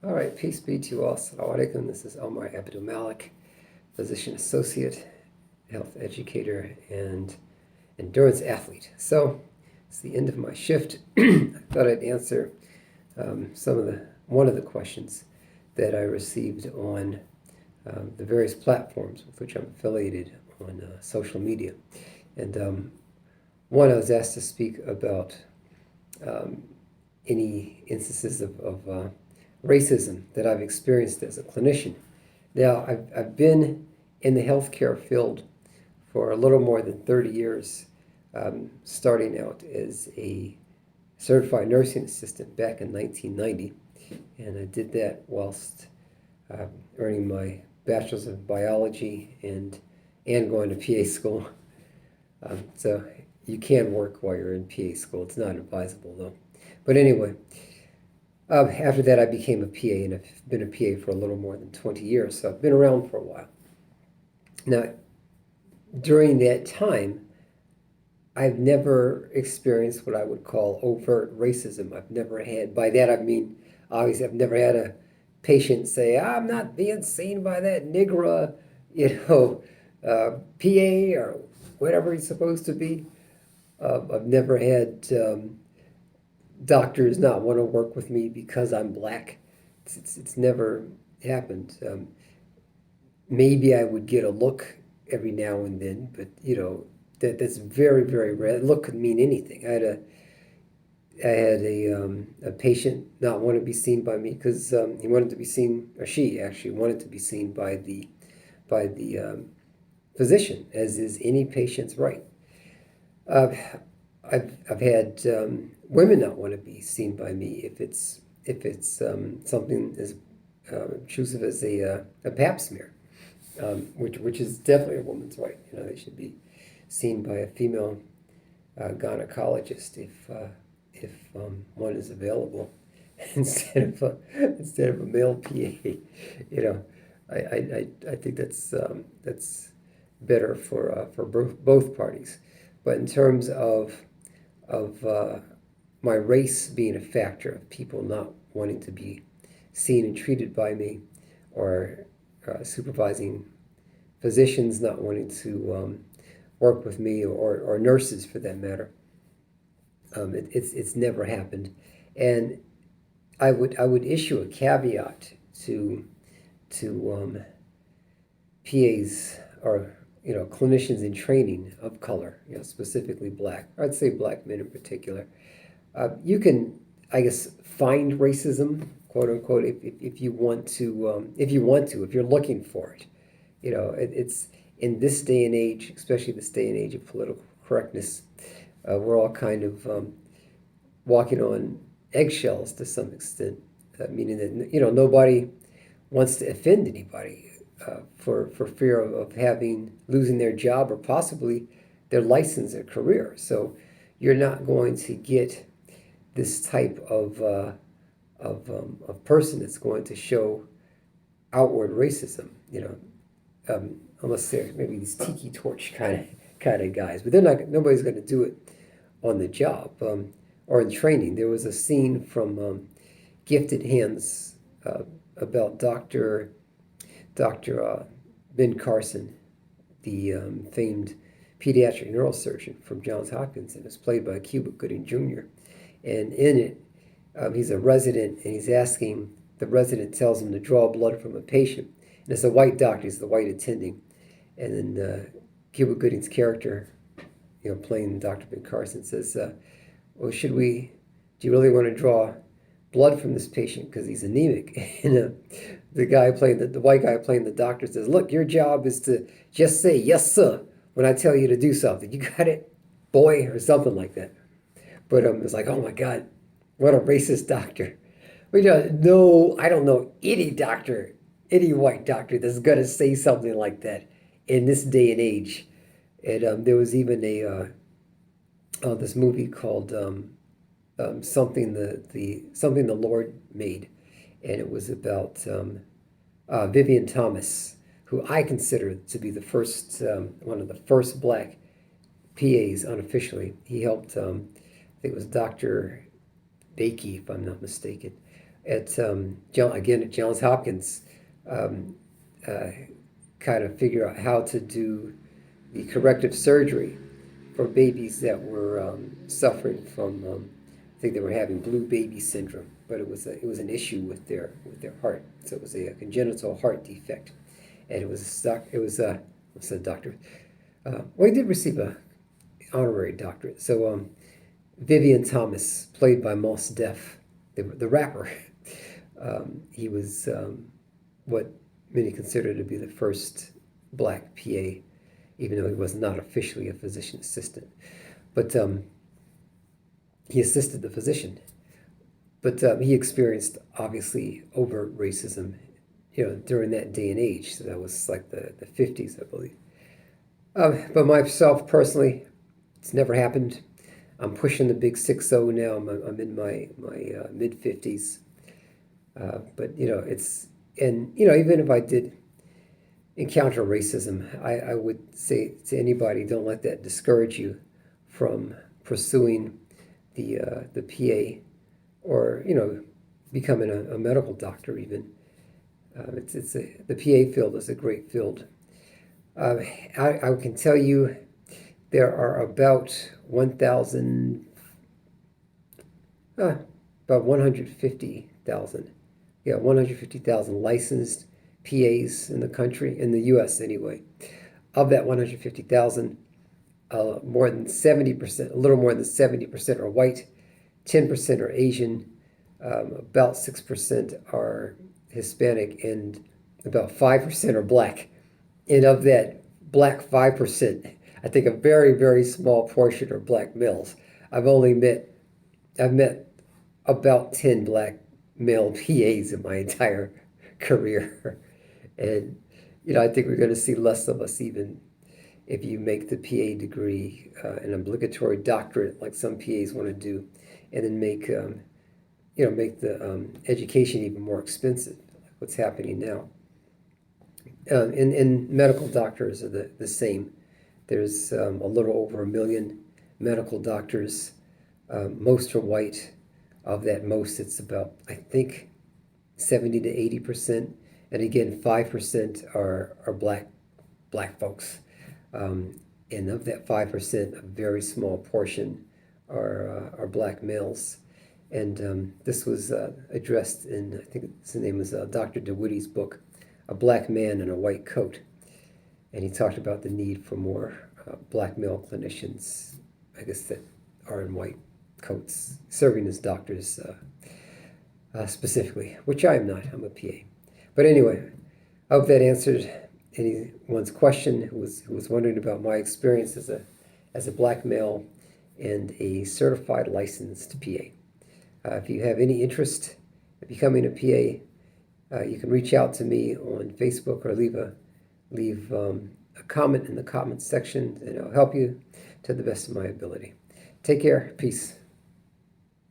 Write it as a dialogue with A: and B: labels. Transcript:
A: All right, peace be to you all. Assalamualaikum. This is Omar Abdul Malik, physician associate, health educator, and endurance athlete. So it's the end of my shift. I thought I'd answer one of the questions that I received on the various platforms with which I'm affiliated on social media. And one, I was asked to speak about any instances of racism that I've experienced as a clinician. Now, I've been in the healthcare field for a little more than 30 years, starting out as a certified nursing assistant back in 1990. And I did that whilst earning my bachelor's of biology and going to PA school. So you can work while you're in PA school. It's not advisable though. But anyway, after that I became a PA, and I've been a PA for a little more than 20 years. So I've been around for a while. Now, during that time, I've never experienced what I would call overt racism. I've never had, by that I mean, obviously I've never had a patient say, I'm not being seen by that Negra, PA or whatever he's supposed to be. I've never had doctors not want to work with me because I'm black. It's never happened. Maybe I would get a look every now and then, but that's very, very rare. A look could mean anything. I had a patient not want to be seen by me because he wanted to be seen, or she actually wanted to be seen by the physician, as is any patient's right. I've had women not want to be seen by me if it's something as intrusive as a pap smear, which is definitely a woman's right. They should be seen by a female gynecologist if one is available instead of a male PA. I think that's better for both parties. But in terms of my race being a factor of people not wanting to be seen and treated by me, or supervising physicians not wanting to work with me, or nurses for that matter, it's never happened. And I would issue a caveat to PAs, or clinicians in training of color, specifically black. I'd say black men in particular. You can, I guess, find racism, quote unquote, if you want to, if you're looking for it. It's in this day and age, especially this day and age of political correctness, we're all kind of walking on eggshells to some extent, meaning that nobody wants to offend anybody. For fear of losing their job, or possibly their license or career. So you're not going to get this type of person that's going to show outward racism, unless they're maybe these tiki torch kind of guys. But nobody's going to do it on the job or in training. There was a scene from Gifted Hands about Dr. Ben Carson, the famed pediatric neurosurgeon from Johns Hopkins, and it's played by Cuba Gooding Jr. And in it, he's a resident, and the resident tells him to draw blood from a patient. And it's a white doctor, he's the white attending. And then Cuba Gooding's character, playing Dr. Ben Carson, says, well, do you really want to draw blood from this patient because he's anemic? And the white guy playing the doctor says, look, your job is to just say yes sir when I tell you to do something. You got it, boy, or something like that. But it's like, oh my God, what a racist doctor. I don't know any white doctor that's gonna say something like that in this day and age. And there was even this movie called something the Lord made, and it was about Vivian Thomas, who I consider to be one of the first black PAs unofficially. He helped, I think it was Dr. Bakey, if I'm not mistaken, at at Johns Hopkins, um, uh, kind of figure out how to do the corrective surgery for babies that were suffering from. I think they were having blue baby syndrome, but it was an issue with their heart. So it was a congenital heart defect, and it was what's a doctor? Well, he did receive a honorary doctorate. So Vivian Thomas, played by Mos Def, the rapper. He was what many consider to be the first black PA, even though he was not officially a physician assistant. But he assisted the physician. But he experienced, obviously, overt racism, during that day and age. So that was like the 50s, I believe. But myself, personally, it's never happened. I'm pushing the big 6-0 now. I'm in my mid 50s. But even if I did encounter racism, I would say to anybody, don't let that discourage you from pursuing the PA, or becoming a medical doctor even. The PA field is a great field. I can tell you there are about 150,000. Yeah, 150,000 licensed PAs in the country, in the U.S. anyway. Of that 150,000, more than 70%, a little more than 70% are white, 10% are Asian, about 6% are Hispanic, and about 5% are black. And of that black 5%, I think a very, very small portion are black males. I've met about 10 black male PAs in my entire career. And, I think we're going to see less of us, even if you make the PA degree an obligatory doctorate like some PAs want to do, and then make the education even more expensive, like what's happening now. And medical doctors are the same. There's a little over 1 million medical doctors. Most are white. Of that most, it's about, I think, 70 to 80%. And again, 5% are black folks. And of that 5%, a very small portion are black males. And this was addressed in, I think his name was Dr. DeWitty's book, A Black Man in a White Coat. And he talked about the need for more black male clinicians, I guess, that are in white coats, serving as doctors specifically, which I am not. I'm a PA. But anyway, I hope that answered anyone's question who was wondering about my experience as a black male and a certified licensed PA. If you have any interest in becoming a PA, you can reach out to me on Facebook, or leave a comment in the comments section, and I'll help you to the best of my ability. Take care. Peace.